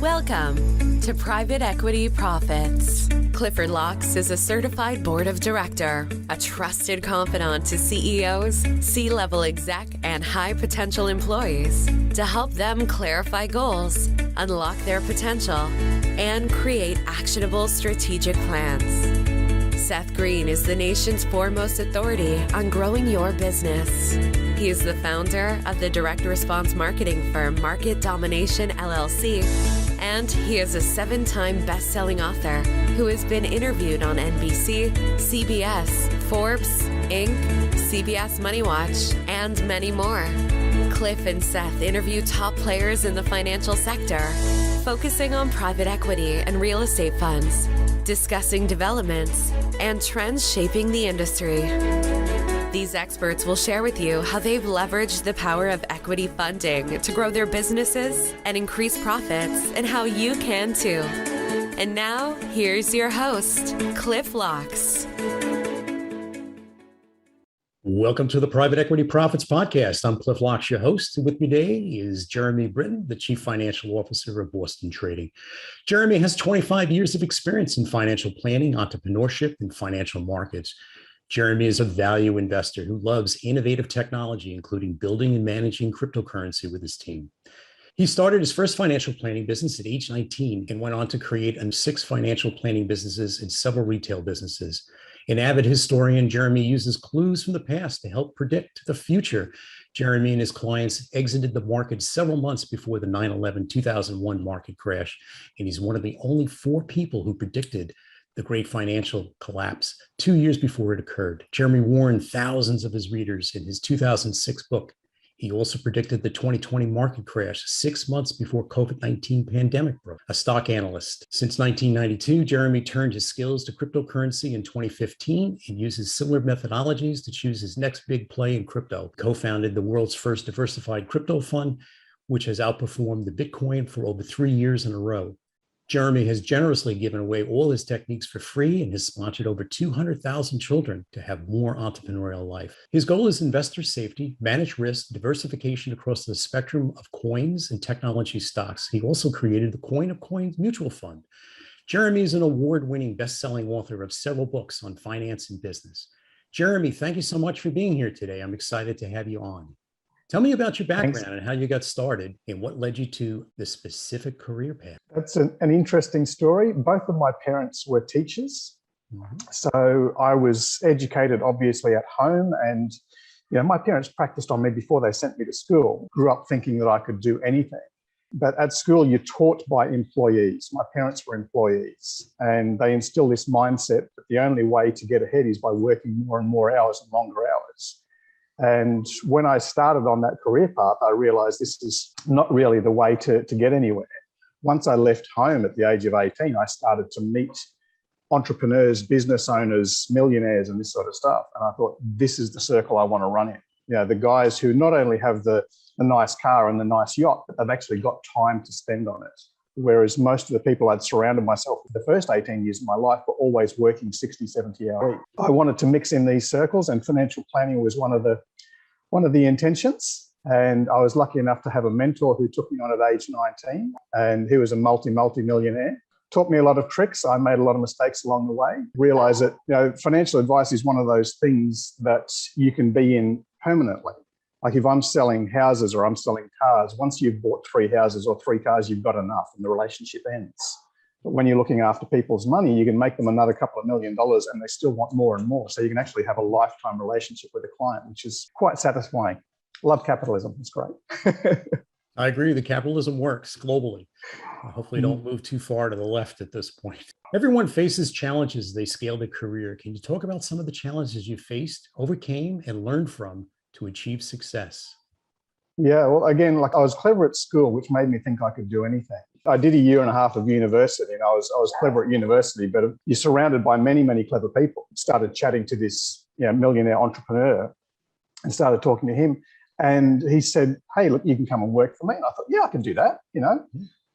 Welcome to Private Equity Profits. Clifford Locks is a certified board of director, a trusted confidant to CEOs, C-level exec, and high-potential employees to help them clarify goals, unlock their potential, and create actionable strategic plans. Seth Greene is the nation's foremost authority on growing your business. He is the founder of the direct response marketing firm Market Domination LLC, and he is a 7-time best-selling author who has been interviewed on NBC, CBS, Forbes, Inc., CBS Money Watch, and many more. Cliff and Seth interview top players in the financial sector, focusing on private equity and real estate funds, discussing developments and trends shaping the industry. These experts will share with you how they've leveraged the power of equity funding to grow their businesses and increase profits, and how you can too. And now, here's your host, Cliff Locks. Welcome to the Private Equity Profits Podcast. I'm Cliff Locks, your host. With me today is Jeremy Britton, the Chief Financial Officer of Boston Trading. Jeremy has 25 years of experience in financial planning, entrepreneurship, and financial markets. Jeremy is a value investor who loves innovative technology, including building and managing cryptocurrency with his team. He started his first financial planning business at age 19 and went on to create 6 financial planning businesses and several retail businesses. An avid historian, Jeremy uses clues from the past to help predict the future. Jeremy and his clients exited the market several months before the 9/11/2001 market crash, and he's one of the only 4 people who predicted the great financial collapse 2 years before it occurred. Jeremy warned thousands of his readers in his 2006 book. He also predicted the 2020 market crash 6 months before COVID-19 pandemic broke. A stock analyst. Since 1992, Jeremy turned his skills to cryptocurrency in 2015 and uses similar methodologies to choose his next big play in crypto. Co-founded the world's first diversified crypto fund, which has outperformed the Bitcoin for over 3 years in a row. Jeremy has generously given away all his techniques for free and has sponsored over 200,000 children to have more entrepreneurial life. His goal is investor safety, managed risk, diversification across the spectrum of coins and technology stocks. He also created the Coin of Coins Mutual Fund. Jeremy is an award-winning best-selling author of several books on finance and business. Jeremy, thank you so much for being here today. I'm excited to have you on. Tell me about your background. Thanks. And how you got started and what led you to this specific career path. That's an interesting story. Both of my parents were teachers. Mm-hmm. So I was educated obviously at home, and my parents practiced on me before they sent me to school. Grew up thinking that I could do anything. But at school, you're taught by employees. My parents were employees, and they instill this mindset that the only way to get ahead is by working more and more hours and longer hours. And when I started on that career path, I realized this is not really the way to get anywhere. Once I left home at the age of 18, I started to meet entrepreneurs, business owners, millionaires, and this sort of stuff. And I thought, this is the circle I want to run in. The guys who not only have the nice car and the nice yacht, but they've actually got time to spend on it. Whereas most of the people I'd surrounded myself with the first 18 years of my life were always working 60, 70-hour week. I wanted to mix in these circles, and financial planning was one of the intentions. And I was lucky enough to have a mentor who took me on at age 19, and he was a multi-millionaire. Taught me a lot of tricks. I made a lot of mistakes along the way. Realized that financial advice is one of those things that you can be in permanently. Like if I'm selling houses or I'm selling cars, once you've bought 3 houses or 3 cars, you've got enough and the relationship ends. But when you're looking after people's money, you can make them another couple of $1 million and they still want more and more. So you can actually have a lifetime relationship with a client, which is quite satisfying. Love capitalism. It's great. I agree that capitalism works globally. Hopefully don't move too far to the left at this point. Everyone faces challenges as they scale their career. Can you talk about some of the challenges you faced, overcame, and learned from to achieve success? Yeah, well, again, I was clever at school, which made me think I could do anything. I did a year and a half of university, and I was clever at university, but you're surrounded by many, many clever people. Started chatting to this millionaire entrepreneur and started talking to him. And he said, hey, look, you can come and work for me. And I thought, yeah, I can do that,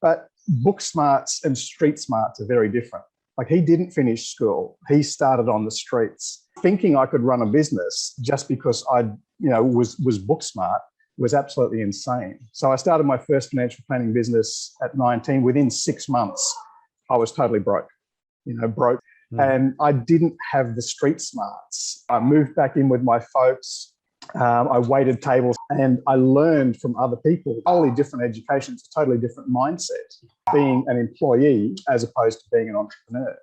But book smarts and street smarts are very different. He didn't finish school. He started on the streets thinking I could run a business just because I was book smart. was absolutely insane. So I started my first financial planning business at 19. Within 6 months, I was totally broke, broke. And I didn't have the street smarts. I moved back in with my folks. I waited tables and I learned from other people, totally different educations, a totally different mindset, being an employee as opposed to being an entrepreneur.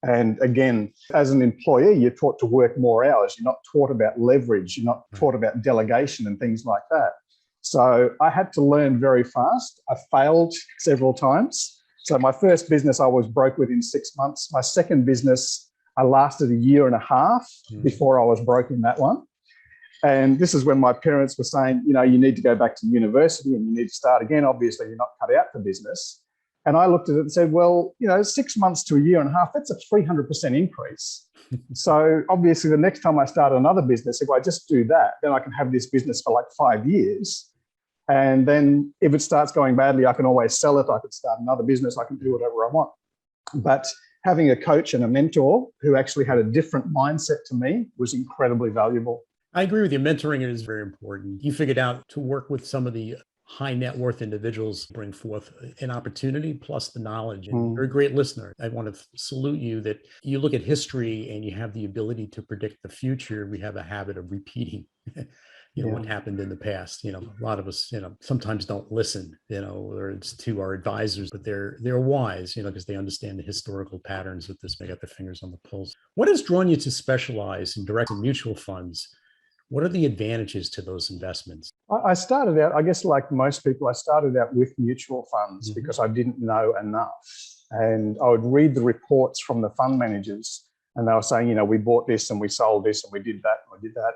And again, as an employee, you're taught to work more hours. You're not taught about leverage. You're not taught about delegation and things like that. So I had to learn very fast. I failed several times. So my first business, I was broke within 6 months. My second business, I lasted a year and a half before I was broke in that one. And this is when my parents were saying, you need to go back to university and you need to start again. Obviously, you're not cut out for business. And I looked at it and said, well, 6 months to a year and a half, that's a 300% increase. So obviously, the next time I start another business, if I just do that, then I can have this business for like 5 years. And then if it starts going badly, I can always sell it. I could start another business. I can do whatever I want. But having a coach and a mentor who actually had a different mindset to me was incredibly valuable. I agree with you. Mentoring is very important. You figured out to work with some of the high net worth individuals, bring forth an opportunity plus the knowledge. And you're a great listener. I want to salute you that you look at history and you have the ability to predict the future. We have a habit of repeating what happened in the past. A lot of us, sometimes don't listen, or it's to our advisors, but they're wise, because they understand the historical patterns of this. They got their fingers on the pulse. What has drawn you to specialize in direct and mutual funds? What are the advantages to those investments? I started out, I guess like most people, I started out with mutual funds because I didn't know enough. And I would read the reports from the fund managers and they were saying, we bought this and we sold this and we did that and we did that.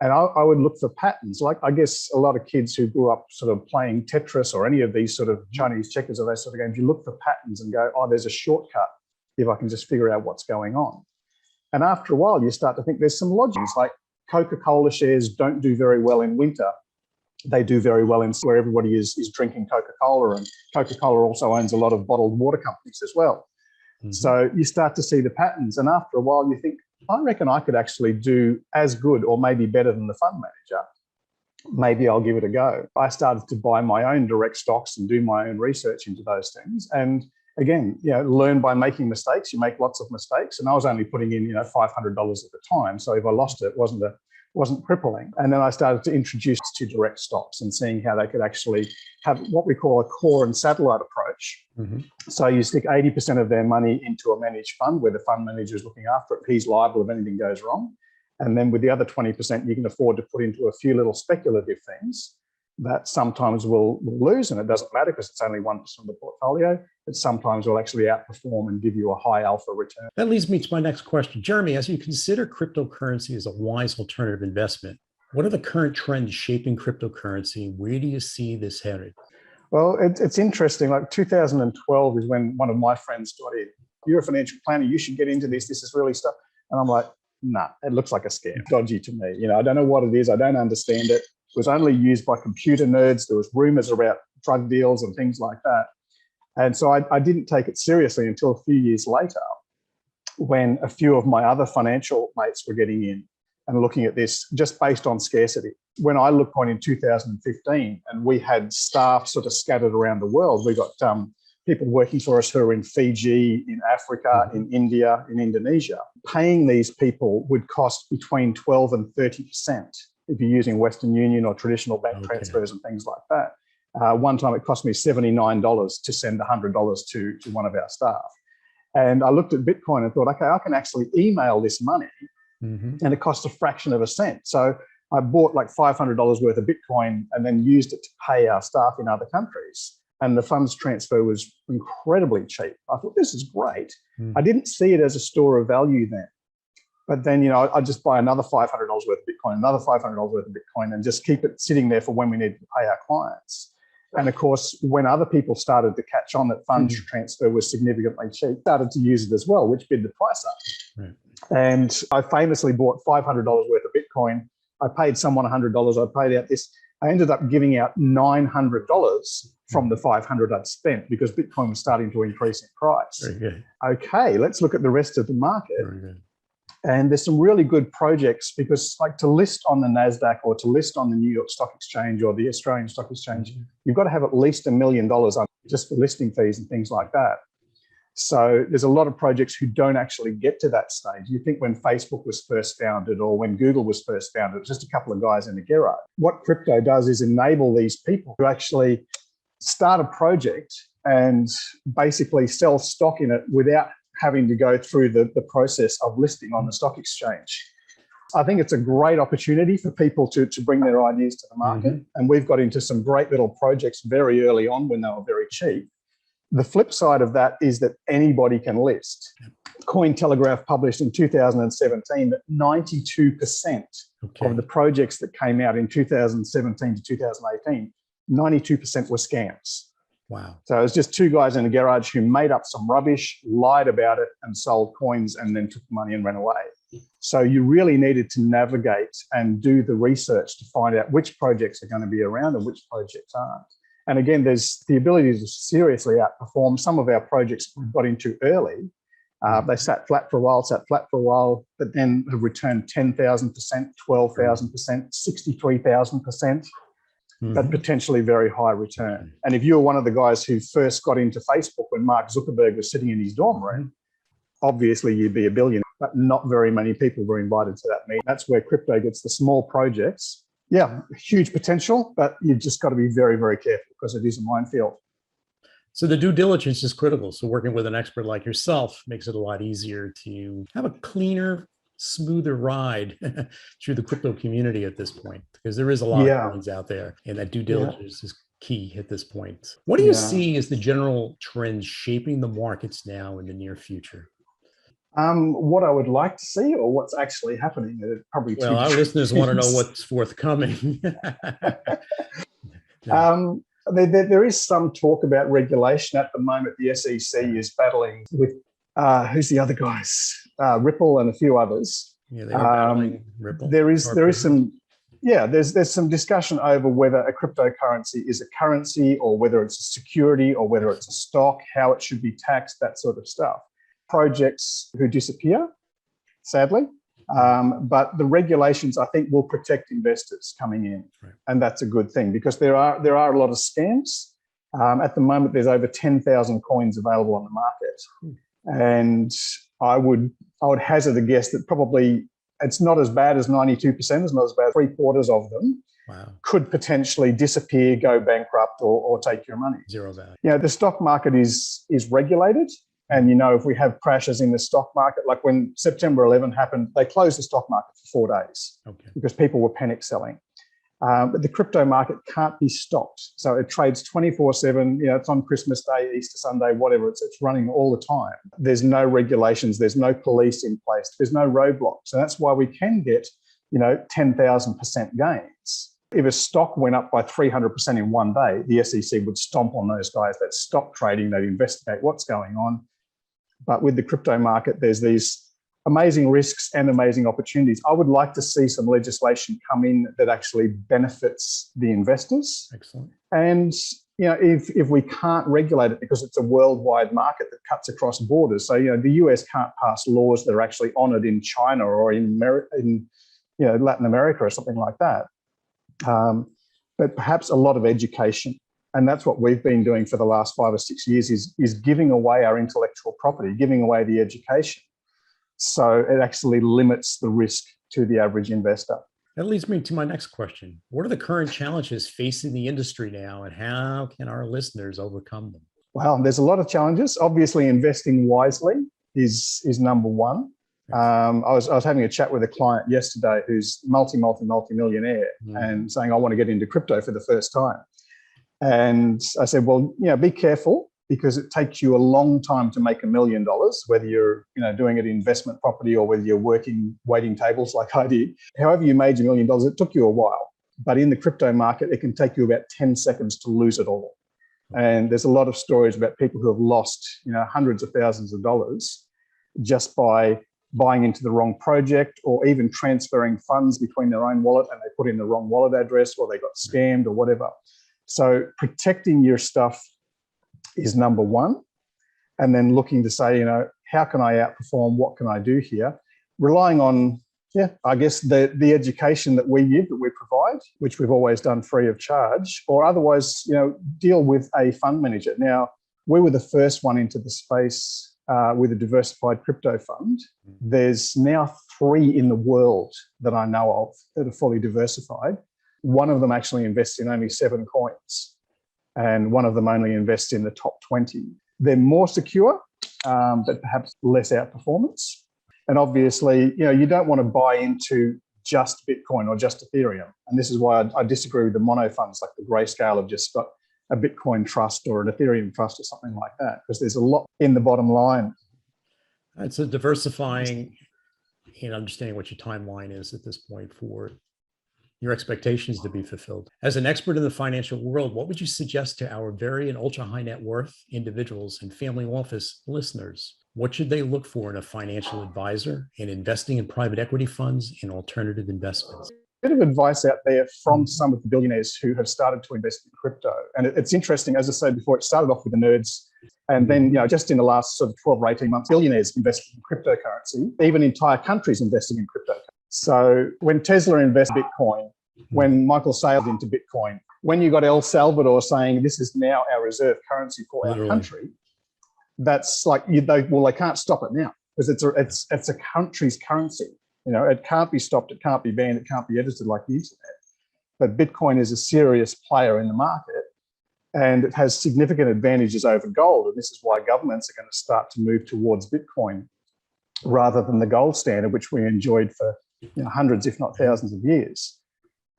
And I would look for patterns. Like I guess a lot of kids who grew up sort of playing Tetris or any of these sort of Chinese checkers or those sort of games, you look for patterns and go, there's a shortcut if I can just figure out what's going on. And after a while, you start to think there's some logic. Like Coca-Cola shares don't do very well in winter. They do very well in where everybody is drinking Coca-Cola, and Coca-Cola also owns a lot of bottled water companies as well. So you start to see the patterns. And after a while, you think, I reckon I could actually do as good or maybe better than the fund manager. Maybe I'll give it a go. I started to buy my own direct stocks and do my own research into those things. And again, learn by making mistakes. You make lots of mistakes. And I was only putting in, $500 at the time. So if I lost it, it wasn't crippling. And then I started to introduce to direct stocks and seeing how they could actually have what we call a core and satellite approach. So you stick 80% of their money into a managed fund where the fund manager is looking after it. He's liable if anything goes wrong. And then with the other 20%, you can afford to put into a few little speculative things that sometimes will lose. And it doesn't matter because it's only 1% of the portfolio. It sometimes will actually outperform and give you a high alpha return. That leads me to my next question. Jeremy, as you consider cryptocurrency as a wise alternative investment, what are the current trends shaping cryptocurrency? Where do you see this headed? Well, it's interesting. Like 2012 is when one of my friends got in. You're a financial planner. You should get into this. This is really stuff. And I'm like, nah, it looks like a scam. Dodgy to me. I don't know what it is. I don't understand it. It was only used by computer nerds. There was rumors about drug deals and things like that. And so I didn't take it seriously until a few years later when a few of my other financial mates were getting in and looking at this just based on scarcity. When I looked on in 2015 and we had staff sort of scattered around the world, we got people working for us who are in Fiji, in Africa, in India, in Indonesia. Paying these people would cost between 12 and 30% if you're using Western Union or traditional bank transfers and things like that. One time it cost me $79 to send $100 to one of our staff. And I looked at Bitcoin and thought, okay, I can actually email this money and it costs a fraction of a cent. So I bought like $500 worth of Bitcoin and then used it to pay our staff in other countries. And the funds transfer was incredibly cheap. I thought, this is great. I didn't see it as a store of value then. But then, I'd just buy another $500 worth of Bitcoin, another $500 worth of Bitcoin, and just keep it sitting there for when we needed to pay our clients. And of course, when other people started to catch on that funds transfer was significantly cheap, started to use it as well, which bid the price up. Right. And I famously bought $500 worth of Bitcoin. I paid someone $100. I paid out this. I ended up giving out $900 from the $500 I'd spent because Bitcoin was starting to increase in price. Very good. Okay, let's look at the rest of the market. Very good. And there's some really good projects because like to list on the NASDAQ or to list on the New York Stock Exchange or the Australian Stock Exchange, you've got to have at least $1 million just for listing fees and things like that. So there's a lot of projects who don't actually get to that stage. You think when Facebook was first founded or when Google was first founded, it was just a couple of guys in a garage. What crypto does is enable these people to actually start a project and basically sell stock in it without having to go through the process of listing on the stock exchange. I think it's a great opportunity for people to bring their ideas to the market. And we've got into some great little projects very early on when they were very cheap. The flip side of that is that anybody can list. Cointelegraph published in 2017 that 92% of the projects that came out in 2017 to 2018, 92% were scams. Wow. So it was just two guys in a garage who made up some rubbish, lied about it, and sold coins and then took the money and ran away. So you really needed to navigate and do the research to find out which projects are going to be around and which projects aren't. And again, there's the ability to seriously outperform. Some of our projects we got into early. They sat flat for a while, but then have returned 10,000%, 12,000%, 63,000%. But potentially very high return. And if you're one of the guys who first got into Facebook when Mark Zuckerberg was sitting in his dorm room, obviously you'd be a billionaire, but not very many people were invited to that meeting. That's where crypto gets the small projects. Yeah, huge potential, but you've just got to be very, very careful because it is a minefield. So the due diligence is critical. So working with an expert like yourself makes it a lot easier to have a cleaner, smoother ride through the crypto community at this point, because there is a lot of things out there, and that due diligence is key at this point. What do you see as the general trends shaping the markets now in the near future? What I would like to see, or what's actually happening, probably. Well, our listeners want to know what's forthcoming. There is some talk about regulation at the moment. The SEC is battling with who's the other guys? Ripple and a few others. Yeah, they are battling Ripple. There's some discussion over whether a cryptocurrency is a currency or whether it's a security or whether it's a stock, how it should be taxed, that sort of stuff. Projects who disappear, sadly, but the regulations I think will protect investors coming in, and that's a good thing because there are a lot of scams. At the moment, there's over 10,000 coins available on the market, and I would hazard a guess that probably it's not as bad as 92%, it's not as bad as 3/4 of them could potentially disappear, go bankrupt, or take your money. Zero value. You know, the stock market is regulated. And, you know, if we have crashes in the stock market, like when September 11 happened, they closed the stock market for 4 days because people were panic selling. But the crypto market can't be stopped. So it trades 24/7. You know, it's on Christmas Day, Easter Sunday, whatever. It's running all the time. There's no regulations. There's no police in place. There's no roadblocks. And that's why we can get, you know, 10,000% gains. If a stock went up by 300% in one day, the SEC would stomp on those guys that stop trading. They'd investigate what's going on. But with the crypto market, there's these amazing risks and amazing opportunities. I would like to see some legislation come in that actually benefits the investors. Excellent. And you know, if we can't regulate it because it's a worldwide market that cuts across borders, so you know, the US can't pass laws that are actually honoured in China or in Latin America or something like that. But perhaps a lot of education. And that's what we've been doing for the last 5 or 6 years is giving away our intellectual property, giving away the education. So it actually limits the risk to the average investor. That leads me to my next question. What are the current challenges facing the industry now, and how can our listeners overcome them? Well, there's a lot of challenges. Obviously, investing wisely is number one. I was having a chat with a client yesterday who's multi-millionaire and saying, I want to get into crypto for the first time. And I said, well, you know, be careful because it takes you a long time to make $1 million, whether you're, you know, doing it in investment property or whether you're waiting tables like I did. However you made your $1 million, it took you a while. But in the crypto market, it can take you about 10 seconds to lose it all. And there's a lot of stories about people who have lost, you know, hundreds of thousands of dollars just by buying into the wrong project or even transferring funds between their own wallet and they put in the wrong wallet address or they got scammed or whatever. So protecting your stuff is number one. And then looking to say, you know, how can I outperform? What can I do here? relying on, I guess the education that we give, that we provide, which we've always done free of charge, or otherwise, deal with a fund manager. Now, we were the first one into the space with a diversified crypto fund. There's now 3 in the world that I know of that are fully diversified. One of them actually invests in only 7 coins, and one of them only invests in the top 20. They're more secure, but perhaps less outperformance. And obviously, you don't want to buy into just Bitcoin or just Ethereum. And this is why I disagree with the mono funds, like the Grayscale have just got a Bitcoin trust or an Ethereum trust or something like that, because there's a lot in the bottom line. It's a diversifying and understanding what your timeline is at this point for your expectations to be fulfilled. As an expert in the financial world, what would you suggest to our very and ultra high net worth individuals and family office listeners? What should they look for in a financial advisor in investing in private equity funds and alternative investments? Bit of advice out there from some of the billionaires who have started to invest in crypto. And it's interesting, as I said before, it started off with the nerds. And then, just in the last sort of 12 or 18 months, billionaires invested in cryptocurrency, even entire countries investing in cryptocurrency. So when Tesla invests in Bitcoin, when Michael sailed into Bitcoin, when you got El Salvador saying this is now our reserve currency for our country, that's like, they can't stop it now because it's a country's currency. It can't be stopped, it can't be banned, it can't be edited like the internet. But Bitcoin is a serious player in the market, and it has significant advantages over gold. And this is why governments are going to start to move towards Bitcoin rather than the gold standard, which we enjoyed for hundreds, if not thousands of years.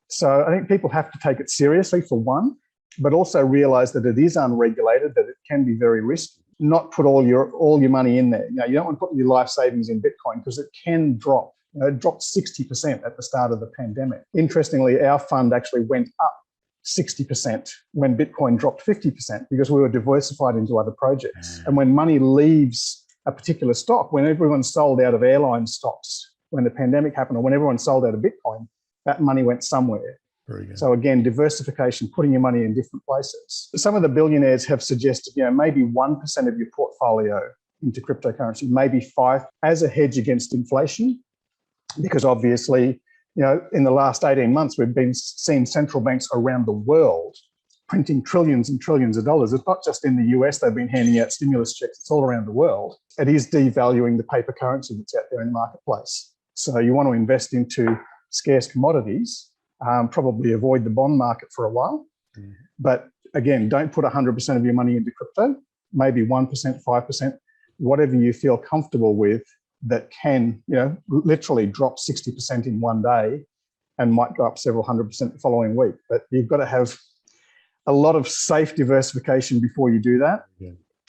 So I think people have to take it seriously, for one, but also realize that it is unregulated, that it can be very risky. Not put all your money in there. You don't want to put your life savings in Bitcoin because it can drop. It dropped 60% at the start of the pandemic. Interestingly, our fund actually went up 60% when Bitcoin dropped 50% because we were diversified into other projects. And when money leaves a particular stock, when everyone sold out of airline stocks, when the pandemic happened, or when everyone sold out of Bitcoin, that money went somewhere. Very good. So again, diversification, putting your money in different places. Some of the billionaires have suggested, maybe 1% of your portfolio into cryptocurrency, maybe 5% as a hedge against inflation. Because obviously, in the last 18 months, we've been seeing central banks around the world printing trillions and trillions of dollars. It's not just in the US, they've been handing out stimulus checks. It's all around the world. It is devaluing the paper currency that's out there in the marketplace. So you want to invest into scarce commodities, probably avoid the bond market for a while. But again, don't put 100% of your money into crypto, maybe 1%, 5%, whatever you feel comfortable with, that can, literally drop 60% in one day and might go up several 100% the following week. But you've got to have a lot of safe diversification before you do that.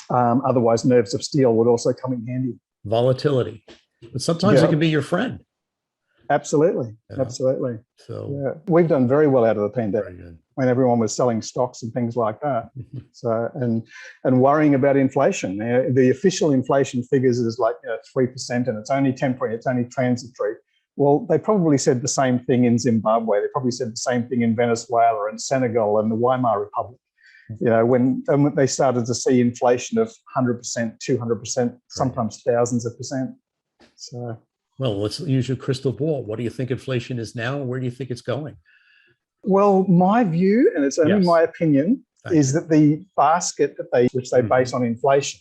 Otherwise, nerves of steel would also come in handy. Volatility. But sometimes it can be your friend. Absolutely. Absolutely. So we've done very well out of the pandemic when everyone was selling stocks and things like that. So, and worrying about inflation. The official inflation figures is like 3%, and it's only temporary, it's only transitory. Well, they probably said the same thing in Zimbabwe. They probably said the same thing in Venezuela and Senegal and the Weimar Republic. When they started to see inflation of 100%, 200%, sometimes thousands of percent. So. Well, let's use your crystal ball. What do you think inflation is now, and where do you think it's going? Well, my view, and it's only my opinion, is that the basket which they base on inflation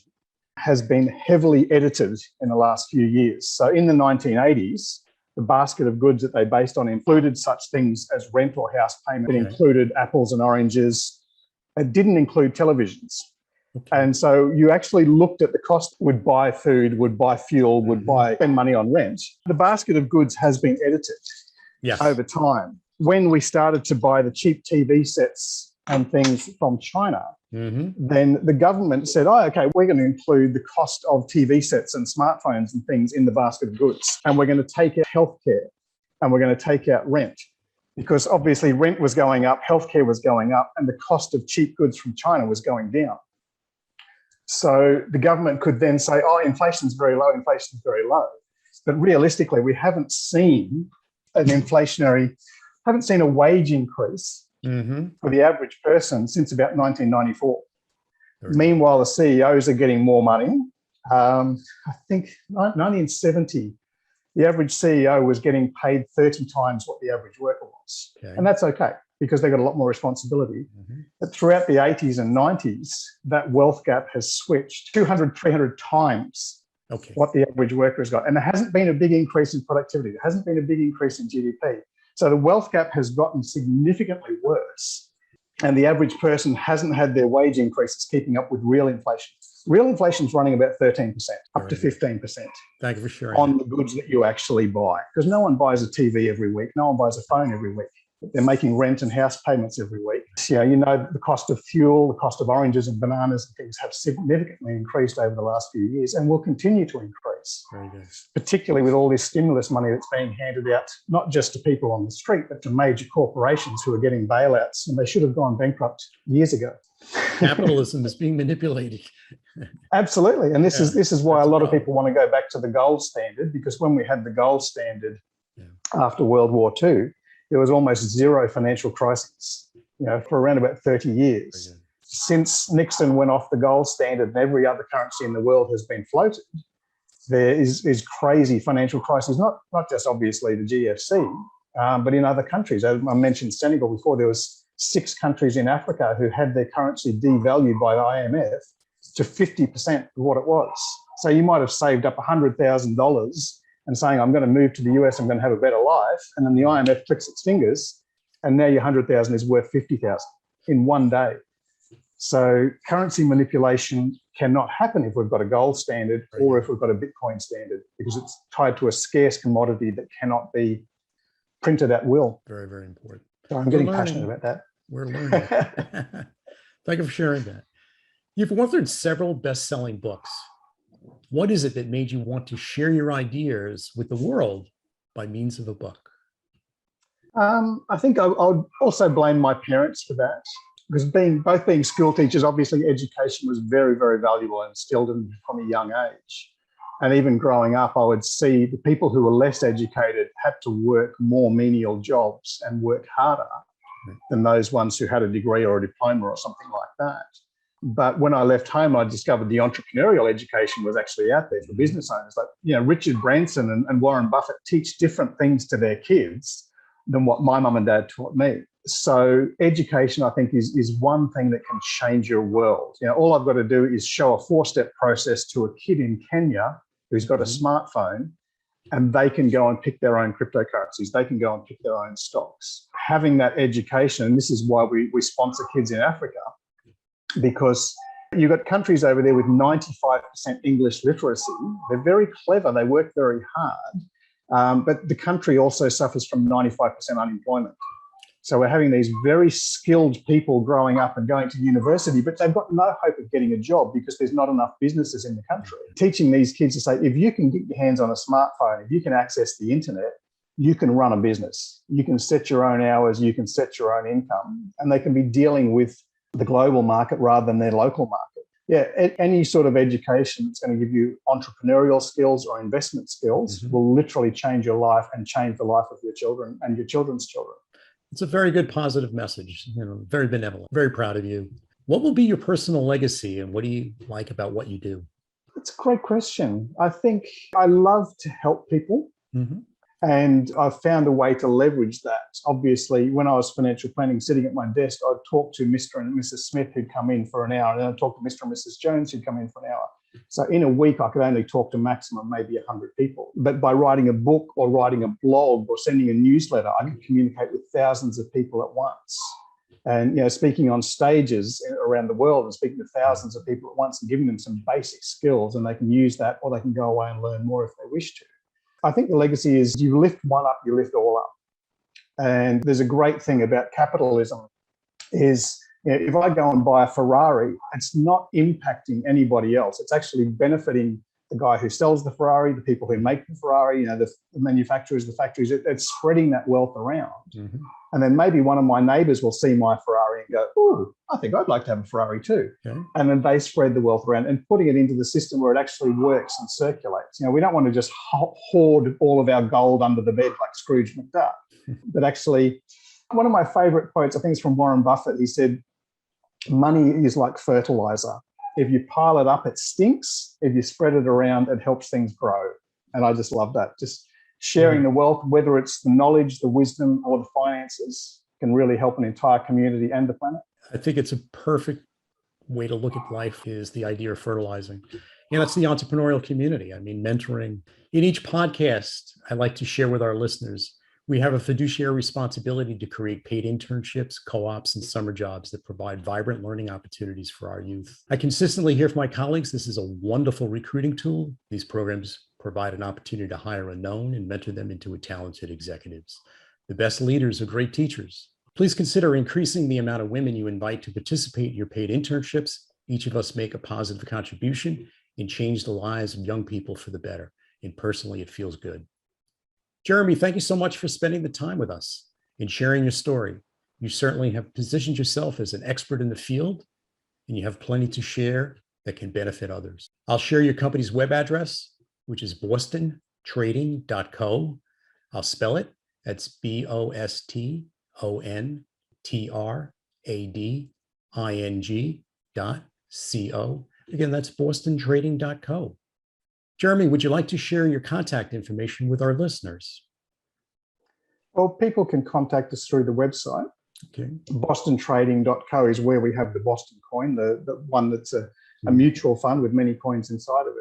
has been heavily edited in the last few years. So in the 1980s, the basket of goods that they based on included such things as rent or house payment. It included apples and oranges. It didn't include televisions. And so you actually looked at the cost, would buy food, would buy fuel, would spend money on rent. The basket of goods has been edited over time. When we started to buy the cheap TV sets and things from China, then the government said, okay, we're going to include the cost of TV sets and smartphones and things in the basket of goods. And we're going to take out healthcare, and we're going to take out rent. Because obviously rent was going up, healthcare was going up, and the cost of cheap goods from China was going down. So the government could then say, inflation's very low, inflation's very low. But realistically, we haven't seen a wage increase for the average person since about 1994. Meanwhile, the CEOs are getting more money. I think 1970, The average CEO was getting paid 30 times what the average worker was. Okay. And that's okay because they got a lot more responsibility. But throughout the 80s and 90s, that wealth gap has switched 200, 300 times what the average worker has got. And there hasn't been a big increase in productivity. There hasn't been a big increase in GDP. So the wealth gap has gotten significantly worse. And the average person hasn't had their wage increases keeping up with real inflation. Real inflation is running about 13%, up to 15%. Thank you for sharing. On the goods that you actually buy. Because no one buys a TV every week. No one buys a phone every week. They're making rent and house payments every week. So, you know, the cost of fuel, the cost of oranges and bananas and things have significantly increased over the last few years and will continue to increase. Very good. Particularly with all this stimulus money that's being handed out, not just to people on the street, but to major corporations who are getting bailouts, and they should have gone bankrupt years ago. Capitalism is being manipulated. Absolutely. And this is why a lot of people want to go back to the gold standard, because when we had the gold standard after World War II, there was almost zero financial crises, you know, for around about 30 years. Since Nixon went off the gold standard and every other currency in the world has been floated, there is crazy financial crises, not just obviously the GFC, but in other countries. I mentioned Senegal before. There was 6 countries in Africa who had their currency devalued by the IMF to 50% of what it was. So you might have saved up $100,000 and saying, I'm going to move to the US, I'm going to have a better life. And then the IMF clicks its fingers and now your 100,000 is worth 50,000 in one day. So currency manipulation cannot happen if we've got a gold standard or if we've got a Bitcoin standard, because it's tied to a scarce commodity that cannot be printed at will. Very, very important. So I'm getting passionate about that. We're learning. Thank you for sharing that. You've authored several best-selling books. What is it that made you want to share your ideas with the world by means of a book? I think I'll also blame my parents for that, because both being school teachers, obviously education was very, very valuable and instilled in from a young age. And even growing up, I would see the people who were less educated had to work more menial jobs and work harder than those ones who had a degree or a diploma or something like that. But when I left home, I discovered the entrepreneurial education was actually out there for business owners. Like, you know, Richard Branson and Warren Buffett teach different things to their kids than what my mum and dad taught me. So education, I think, is one thing that can change your world. You know, all I've got to do is show a 4-step process to a kid in Kenya who's got a smartphone, and they can go and pick their own cryptocurrencies. They can go and pick their own stocks. Having that education, and this is why we sponsor kids in Africa, because you've got countries over there with 95% English literacy. They're very clever. They work very hard. But the country also suffers from 95% unemployment. So we're having these very skilled people growing up and going to university, but they've got no hope of getting a job because there's not enough businesses in the country. Teaching these kids to say, if you can get your hands on a smartphone, if you can access the internet, you can run a business. You can set your own hours, you can set your own income, and they can be dealing with the global market rather than their local market. Yeah, any sort of education that's going to give you entrepreneurial skills or investment skills will literally change your life and change the life of your children and your children's children. It's a very good positive message, you know, very benevolent, very proud of you. What will be your personal legacy and what do you like about what you do? It's a great question. I think I love to help people. And I've found a way to leverage that. Obviously, when I was financial planning, sitting at my desk, I'd talk to Mr. and Mrs. Smith who'd come in for an hour, and then I'd talk to Mr. and Mrs. Jones who'd come in for an hour. So in a week, I could only talk to maximum maybe 100 people. But by writing a book or writing a blog or sending a newsletter, I could communicate with thousands of people at once. And, you know, speaking on stages around the world and speaking to thousands of people at once and giving them some basic skills, and they can use that or they can go away and learn more if they wish to. I think the legacy is you lift one up, you lift all up. And there's a great thing about capitalism is, you know, if I go and buy a Ferrari, it's not impacting anybody else. It's actually benefiting the guy who sells the Ferrari, the people who make the Ferrari, you know, the manufacturers, the factories. It's spreading that wealth around. And then maybe one of my neighbours will see my Ferrari and go, oh, I think I'd like to have a Ferrari too. And then they spread the wealth around and putting it into the system where it actually works and circulates. You know, we don't want to just hoard all of our gold under the bed like Scrooge McDuck. But actually, one of my favourite quotes, I think it's from Warren Buffett. He said, money is like fertiliser. If you pile it up, it stinks. If you spread it around, it helps things grow. And I just love that. Just sharing the wealth, whether it's the knowledge, the wisdom, or the finances, can really help an entire community and the planet. I think it's a perfect way to look at life is the idea of fertilizing. That's the entrepreneurial community. I mean, mentoring. In each podcast, I like to share with our listeners, we have a fiduciary responsibility to create paid internships, co-ops, and summer jobs that provide vibrant learning opportunities for our youth. I consistently hear from my colleagues, this is a wonderful recruiting tool. These programs provide an opportunity to hire unknown and mentor them into talented executives. The best leaders are great teachers. Please consider increasing the amount of women you invite to participate in your paid internships. Each of us make a positive contribution and change the lives of young people for the better. And personally, it feels good. Jeremy, thank you so much for spending the time with us and sharing your story. You certainly have positioned yourself as an expert in the field, and you have plenty to share that can benefit others. I'll share your company's web address, which is bostontrading.co. I'll spell it. That's BOSTONTRADING.co. Again, that's bostontrading.co. Jeremy, would you like to share your contact information with our listeners? Well, people can contact us through the website. Okay. BostonTrading.co is where we have the Boston coin, the one that's a mutual fund with many coins inside of it.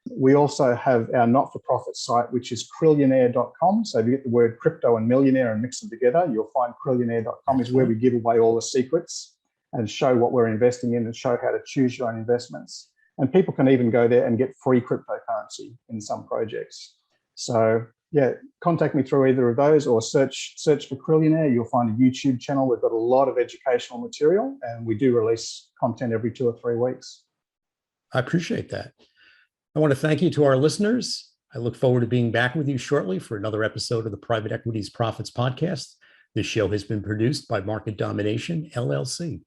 We also have our not-for-profit site, which is Trillionaire.com. So if you get the word crypto and millionaire and mix them together, you'll find Trillionaire.com is where we give away all the secrets and show what we're investing in and show how to choose your own investments. And people can even go there and get free cryptocurrency in some projects. So yeah, contact me through either of those or search for Trillionaire. You'll find a YouTube channel. We've got a lot of educational material and we do release content every 2 or 3 weeks. I appreciate that. I want to thank you to our listeners. I look forward to being back with you shortly for another episode of the Private Equities Profits Podcast. This show has been produced by Market Domination, LLC.